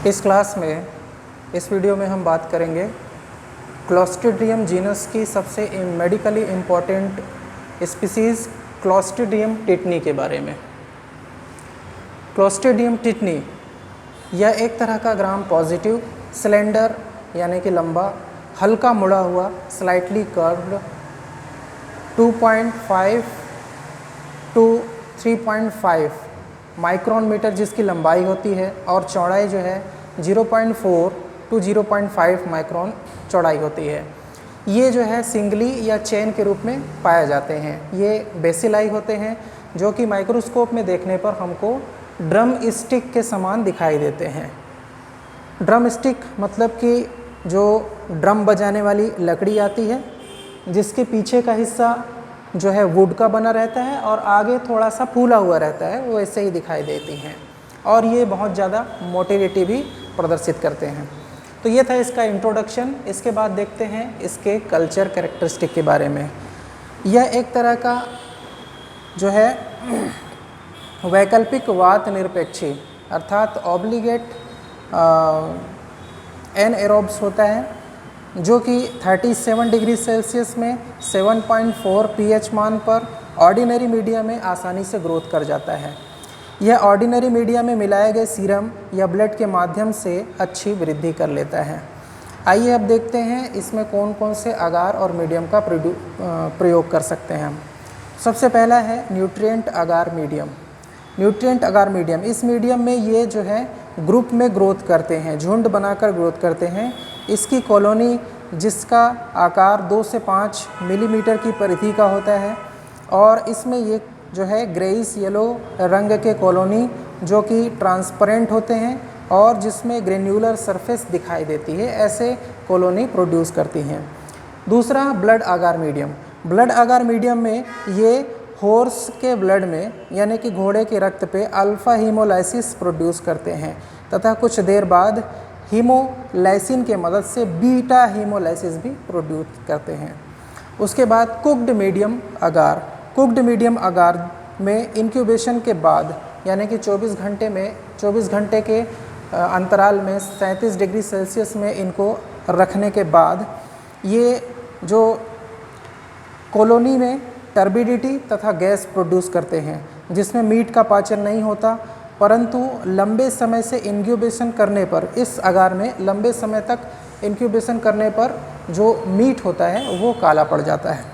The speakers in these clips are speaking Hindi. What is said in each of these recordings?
इस क्लास में, इस वीडियो में हम बात करेंगे क्लोस्ट्रीडियम जीनस की सबसे मेडिकली इम्पॉर्टेंट स्पीसीज़ क्लोस्ट्रीडियम टिटनी के बारे में। क्लोस्ट्रीडियम टिटनी यह एक तरह का ग्राम पॉजिटिव, सिलेंडर यानी कि लंबा, हल्का मुड़ा हुआ, slightly curved 2.5 two 3.5 micron metre जिसकी लंबाई होती है और चौड़ाई जो है 0.4 टू 0.5 माइक्रोन चौड़ाई होती है। ये जो है सिंगली या चेन के रूप में पाए जाते हैं। ये बेसिलाई होते हैं जो कि माइक्रोस्कोप में देखने पर हमको ड्रम स्टिक के समान दिखाई देते हैं। ड्रम स्टिक मतलब कि जो ड्रम बजाने वाली लकड़ी आती है जिसके पीछे का हिस्सा जो है वुड का बना रहता है और आगे थोड़ा सा फूला हुआ रहता है, वो ऐसे ही दिखाई देती हैं और ये बहुत ज़्यादा मोटिलिटी भी प्रदर्शित करते हैं। तो ये था इसका इंट्रोडक्शन। इसके बाद देखते हैं इसके कल्चर कैरेक्टरिस्टिक के बारे में। यह एक तरह का जो है वैकल्पिक वात निरपेक्षी अर्थात ऑब्लिगेट एनएरोब्स होता है जो कि 37 डिग्री सेल्सियस में 7.4 pH मान पर ऑर्डिनरी मीडिया में आसानी से ग्रोथ कर जाता है। यह ऑर्डिनरी मीडिया में मिलाए गए सीरम या ब्लड के माध्यम से अच्छी वृद्धि कर लेता है। आइए अब देखते हैं इसमें कौन कौन से आगार और मीडियम का प्रयोग कर सकते हैं हम। सबसे पहला है न्यूट्रिएंट आगार मीडियम। न्यूट्रिएंट आगार मीडियम, इस मीडियम में ये जो है ग्रुप में ग्रोथ करते हैं, झुंड बनाकर ग्रोथ करते हैं। इसकी कॉलोनी जिसका आकार 2 से 5 मिलीमीटर की परिधि का होता है और इसमें ये जो है ग्रेइश येलो रंग के कॉलोनी जो कि ट्रांसपेरेंट होते हैं और जिसमें ग्रेन्युलर सरफेस दिखाई देती है, ऐसे कॉलोनी प्रोड्यूस करती हैं। दूसरा ब्लड आगार मीडियम। ब्लड आगार मीडियम में ये हॉर्स के ब्लड में यानी कि घोड़े के रक्त पे अल्फ़ा हीमोलाइसिस प्रोड्यूस करते हैं तथा कुछ देर बाद हीमोलाइसिन के मदद से बीटा हीमोलाइसिस भी प्रोड्यूस करते हैं। उसके बाद कुक्ड मीडियम आगार। कुक्ड मीडियम आगार में इंक्यूबेशन के बाद यानी कि 24 घंटे के अंतराल में 37 डिग्री सेल्सियस में इनको रखने के बाद ये जो कॉलोनी में टर्बिडिटी तथा गैस प्रोड्यूस करते हैं जिसमें मीट का पाचन नहीं होता, परंतु लंबे समय से इंक्यूबेशन करने पर, इस आगार में लंबे समय तक इंक्यूबेशन करने पर जो मीट होता है वो काला पड़ जाता है।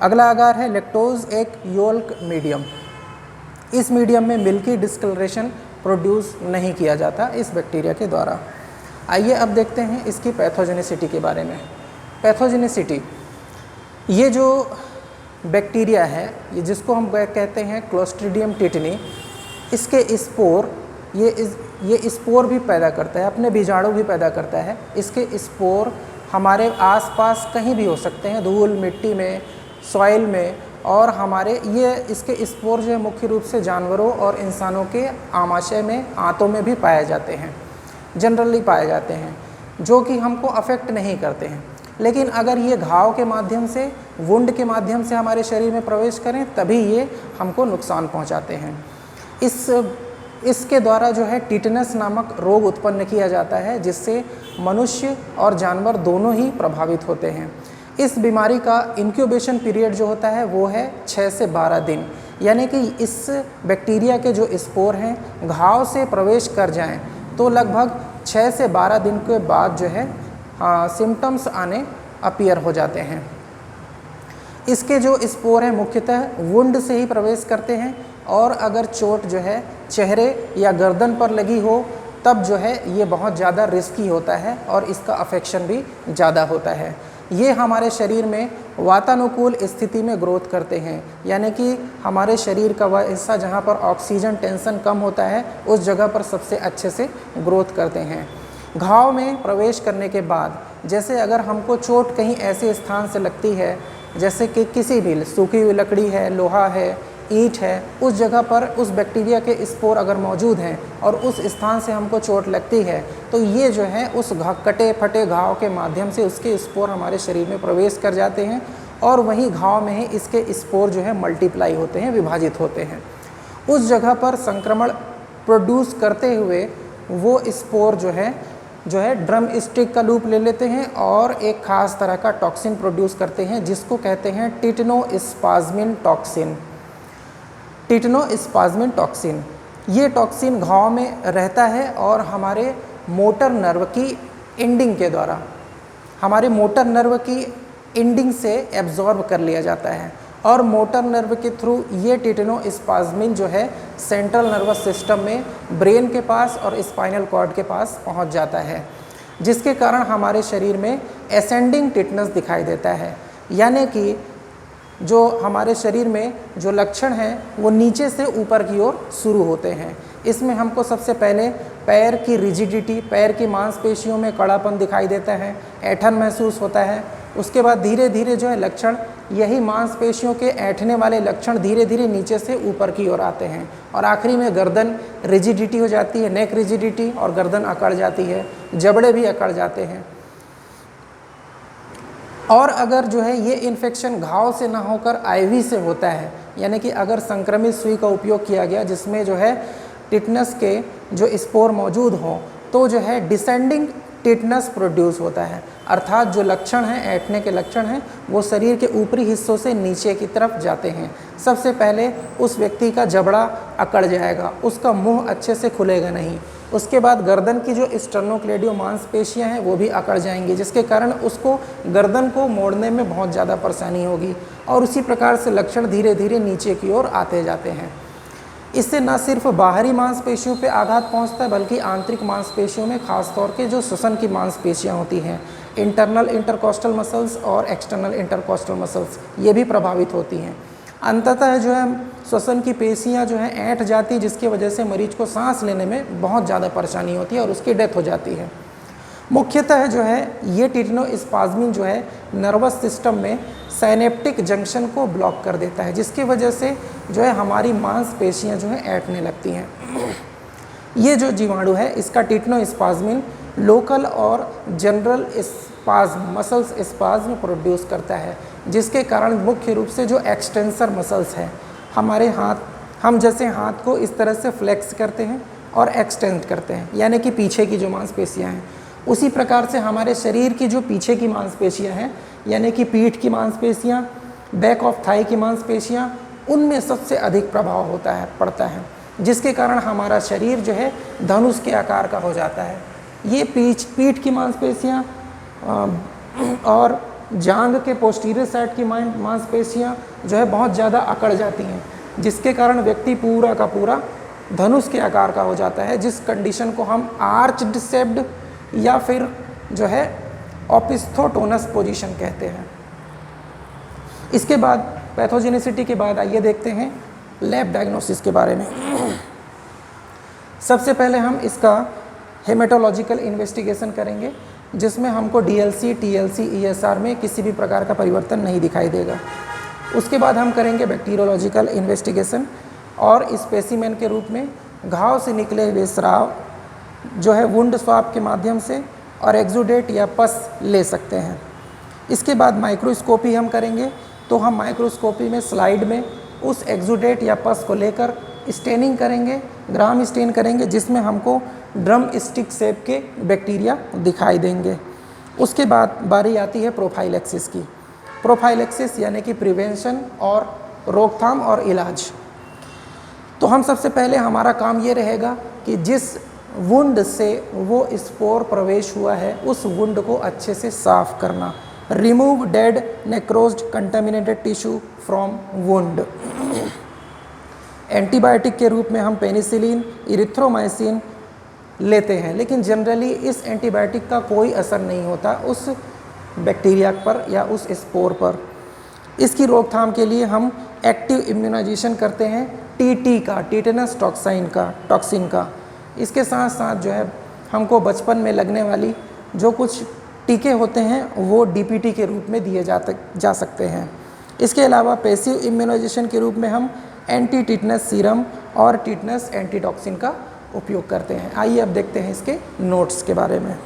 अगला आगार है लैक्टोज एक योल्क मीडियम। इस मीडियम में मिल्की डिस्कलरेशन प्रोड्यूस नहीं किया जाता इस बैक्टीरिया के द्वारा। आइए अब देखते हैं इसकी पैथोजेनिसिटी के बारे में। पैथोजेनिसिटी, ये जो बैक्टीरिया है ये जिसको हम कहते हैं क्लोस्ट्रीडियम टिटनी, इसके स्पोर ये स्पोर भी पैदा करता है, अपने बीजाणु भी पैदा करता है। इसके स्पोर हमारे आसपास कहीं भी हो सकते हैं, धूल मिट्टी में, सॉइल में, और हमारे ये इसके स्पोर जो है मुख्य रूप से जानवरों और इंसानों के आमाशय में, आंतों में भी पाए जाते हैं, जनरली पाए जाते हैं, जो कि हमको अफेक्ट नहीं करते हैं। लेकिन अगर ये घाव के माध्यम से, वुंड के माध्यम से हमारे शरीर में प्रवेश करें तभी ये हमको नुकसान पहुंचाते हैं। इसके द्वारा जो है टिटनस नामक रोग उत्पन्न किया जाता है जिससे मनुष्य और जानवर दोनों ही प्रभावित होते हैं। इस बीमारी का इंक्यूबेशन पीरियड जो होता है वो है 6 से 12 दिन, यानी कि इस बैक्टीरिया के जो स्पोर हैं घाव से प्रवेश कर जाएं तो लगभग 6 से 12 दिन के बाद जो है सिम्टम्स आने अपीयर हो जाते हैं। इसके जो स्पोर हैं मुख्यतः वुंड से ही प्रवेश करते हैं और अगर चोट जो है चेहरे या गर्दन पर लगी हो तब जो है ये बहुत ज़्यादा रिस्की होता है और इसका अफेक्शन भी ज़्यादा होता है। ये हमारे शरीर में वातानुकूल स्थिति में ग्रोथ करते हैं, यानी कि हमारे शरीर का वह हिस्सा जहाँ पर ऑक्सीजन टेंशन कम होता है उस जगह पर सबसे अच्छे से ग्रोथ करते हैं। घाव में प्रवेश करने के बाद जैसे अगर हमको चोट कहीं ऐसे स्थान से लगती है जैसे कि किसी भी सूखी हुई लकड़ी है, लोहा है, ईंट है, उस जगह पर उस बैक्टीरिया के स्पोर अगर मौजूद हैं और उस स्थान से हमको चोट लगती है तो ये जो है उस कटे फटे घाव के माध्यम से उसके स्पोर हमारे शरीर में प्रवेश कर जाते हैं और वहीं घाव में ही इसके स्पोर जो है मल्टीप्लाई होते हैं, विभाजित होते हैं। उस जगह पर संक्रमण प्रोड्यूस करते हुए वो स्पोर जो है ड्रम स्टिक का लूप ले लेते हैं और एक खास तरह का टॉक्सिन प्रोड्यूस करते हैं जिसको कहते हैं टिटेनोस्पाज्मिन टॉक्सिन। टिटेनोस्पाज्मिन टॉक्सिन, ये टॉक्सिन घाव में रहता है और हमारे मोटर नर्व की एंडिंग के द्वारा, हमारे मोटर नर्व की एंडिंग से एब्जॉर्ब कर लिया जाता है और मोटर नर्व के थ्रू ये टिटेनोस्पाज्मिन जो है सेंट्रल नर्वस सिस्टम में ब्रेन के पास और स्पाइनल कॉर्ड के पास पहुंच जाता है, जिसके कारण हमारे शरीर में एसेंडिंग टिटनेस दिखाई देता है। यानी कि जो हमारे शरीर में जो लक्षण हैं वो नीचे से ऊपर की ओर शुरू होते हैं। इसमें हमको सबसे पहले पैर की रिजिडिटी, पैर की मांसपेशियों में कड़ापन दिखाई देता है, ऐंठन महसूस होता है। उसके बाद धीरे धीरे जो है लक्षण, यही मांसपेशियों के ऐंठने वाले लक्षण धीरे धीरे नीचे से ऊपर की ओर आते हैं और आखिरी में गर्दन रिजिडिटी हो जाती है, नेक रिजिडिटी, और गर्दन अकड़ जाती है, जबड़े भी अकड़ जाते हैं। और अगर जो है ये इन्फेक्शन घाव से ना होकर आईवी से होता है, यानी कि अगर संक्रमित सुई का उपयोग किया गया जिसमें जो है टिटनस के जो स्पोर मौजूद हों, तो जो है डिसेंडिंग टिटनस प्रोड्यूस होता है, अर्थात जो लक्षण हैं, ऐंठने के लक्षण हैं, वो शरीर के ऊपरी हिस्सों से नीचे की तरफ जाते हैं। सबसे पहले उस व्यक्ति का जबड़ा अकड़ जाएगा, उसका मुंह अच्छे से खुलेगा नहीं। उसके बाद गर्दन की जो स्टर्नोक्लेडियो मांसपेशियां हैं वो भी अकड़ जाएंगी, जिसके कारण उसको गर्दन को मोड़ने में बहुत ज़्यादा परेशानी होगी और उसी प्रकार से लक्षण धीरे धीरे नीचे की ओर आते जाते हैं। इससे न सिर्फ बाहरी मांसपेशियों पे आघात पहुंचता है बल्कि आंतरिक मांसपेशियों में खास तौर के जो श्वसन की मांसपेशियां होती हैं, इंटरनल इंटरकॉस्टल मसल्स और एक्सटर्नल इंटरकॉस्टल मसल्स, ये भी प्रभावित होती हैं। अंततः जो है श्वसन की पेशियां जो हैं ऐंठ जाती, जिसकी वजह से मरीज को सांस लेने में बहुत ज़्यादा परेशानी होती है और उसकी डेथ हो जाती है। मुख्यतः जो है ये टिटेनोस्पाज्मिन जो है नर्वस सिस्टम में साइनेप्टिक जंक्शन को ब्लॉक कर देता है, जिसकी वजह से जो है हमारी मांसपेशियां जो है ऐंठने लगती हैं। ये जो जीवाणु है इसका टिटेनोस्पाज्मिन लोकल और general spasm, muscles spasm produce करता है, जिसके कारण मुख्य रूप से जो एक्सटेंसर मसल्स हैं, हमारे हाथ, हम जैसे हाथ को इस तरह से फ्लेक्स करते हैं और एक्सटेंड करते हैं, यानी कि पीछे की जो मांसपेशियां हैं, उसी प्रकार से हमारे शरीर की जो पीछे की मांसपेशियां हैं, यानी कि पीठ की मांसपेशियां, बैक ऑफ थाई की मांसपेशियां, उनमें सबसे अधिक प्रभाव पड़ता है, जिसके कारण हमारा शरीर जो है धनुष के आकार का हो जाता है। ये पीठ की मांसपेशियां और जांघ के पोस्टीरियर साइड की मांसपेशियां जो है बहुत ज़्यादा अकड़ जाती हैं, जिसके कारण व्यक्ति पूरा का पूरा धनुष के आकार का हो जाता है, जिस कंडीशन को हम आर्च्ड शेप्ड या फिर जो है ओपिस्थोटोनस पोजीशन कहते हैं। इसके बाद पैथोजेनिसिटी के बाद आइए देखते हैं लैब डायग्नोसिस के बारे में। सबसे पहले हम इसका हेमेटोलॉजिकल इन्वेस्टिगेशन करेंगे, जिसमें हमको डीएलसी, टीएलसी, ईएसआर में किसी भी प्रकार का परिवर्तन नहीं दिखाई देगा। उसके बाद हम करेंगे बैक्टीरियोलॉजिकल इन्वेस्टिगेशन और स्पेसिमेन के रूप में घाव से निकले हुए स्राव जो है वुंड स्वाब के माध्यम से और एक्सुडेट या पस ले सकते हैं। इसके बाद माइक्रोस्कोपी हम करेंगे, तो हम माइक्रोस्कोपी में स्लाइड में उस एक्सुडेट या पस को लेकर स्टेनिंग करेंगे, ग्राम स्टेन करेंगे, जिसमें हमको ड्रम स्टिक शेप के बैक्टीरिया दिखाई देंगे। उसके बाद बारी आती है प्रोफाइलेक्सिस की। प्रोफाइलेक्सिस यानी कि प्रिवेंशन और रोकथाम और इलाज। तो हम सबसे पहले हमारा काम ये रहेगा कि जिस वुंड से वो स्पोर प्रवेश हुआ है उस वुंड को अच्छे से साफ करना। Remove dead necrosed contaminated tissue from wound. Antibiotic के रूप में हम पेनिसिलिन, इरिथ्रोमाइसिन लेते हैं, लेकिन जनरली इस एंटीबायोटिक का कोई असर नहीं होता उस बैक्टीरिया पर या उस स्पोर पर। इसकी रोकथाम के लिए हम एक्टिव इम्यूनाइजेशन करते हैं टीटी का, टिटेनस टॉक्सिन का। इसके साथ साथ जो है हमको बचपन में लगने वाली जो कुछ टीके होते हैं वो डीपीटी के रूप में दिए जा सकते हैं। इसके अलावा पैसिव इम्यूनाइजेशन के रूप में हम एंटी टिटनस सीरम और टिटनस एंटीटॉक्सिन का उपयोग करते हैं। आइए अब देखते हैं इसके नोट्स के बारे में।